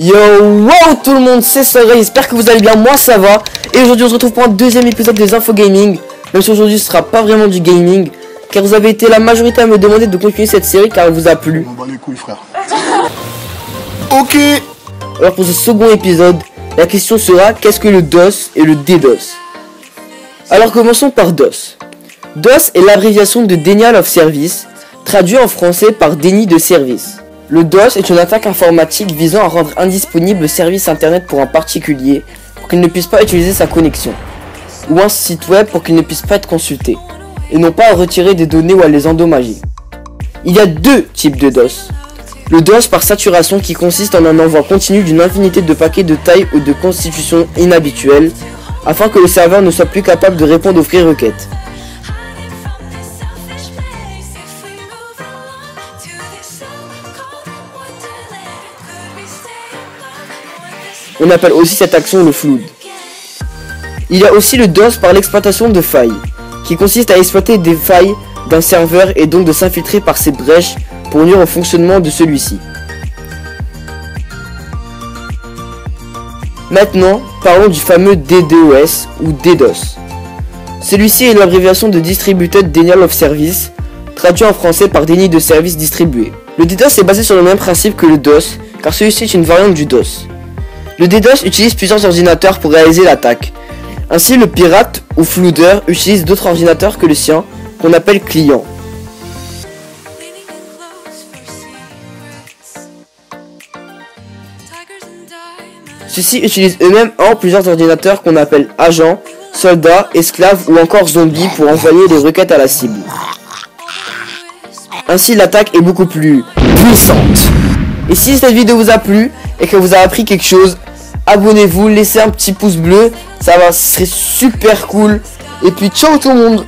Yo, wow tout le monde, c'est Sarah, j'espère que vous allez bien, moi ça va. Et aujourd'hui on se retrouve pour un deuxième épisode des Infos Gaming. Même si aujourd'hui ce sera pas vraiment du gaming, car vous avez été la majorité à me demander de continuer cette série car elle vous a plu. On bat les couilles frère. Ok. Alors pour ce second épisode, la question sera qu'est-ce que le DOS et le DDoS. Alors commençons par DOS. DOS est l'abréviation de Denial of Service, traduit en français par déni de service. Le DOS est une attaque informatique visant à rendre indisponible le service internet pour un particulier pour qu'il ne puisse pas utiliser sa connexion, ou un site web pour qu'il ne puisse pas être consulté, et non pas à retirer des données ou à les endommager. Il y a deux types de DOS. Le DOS par saturation qui consiste en un envoi continu d'une infinité de paquets de taille ou de constitution inhabituelle afin que le serveur ne soit plus capable de répondre aux requêtes. On appelle aussi cette action le flood. Il y a aussi le DOS par l'exploitation de failles, qui consiste à exploiter des failles d'un serveur et donc de s'infiltrer par ces brèches pour nuire au fonctionnement de celui-ci. Maintenant, parlons du fameux DDoS ou DDoS. Celui-ci est l'abréviation de Distributed Denial of Service, traduit en français par déni de service distribué. Le DDoS est basé sur le même principe que le DOS, car celui-ci est une variante du DOS. Le DDoS utilise plusieurs ordinateurs pour réaliser l'attaque. Ainsi, le pirate ou floodeur utilise d'autres ordinateurs que le sien, qu'on appelle client. Ceux-ci utilisent eux-mêmes un ou plusieurs ordinateurs qu'on appelle agents, soldats, esclaves ou encore zombies pour envoyer des requêtes à la cible. Ainsi, l'attaque est beaucoup plus puissante. Et si cette vidéo vous a plu et que vous avez appris quelque chose, abonnez-vous, laissez un petit pouce bleu, ça serait super cool. Et puis ciao tout le monde.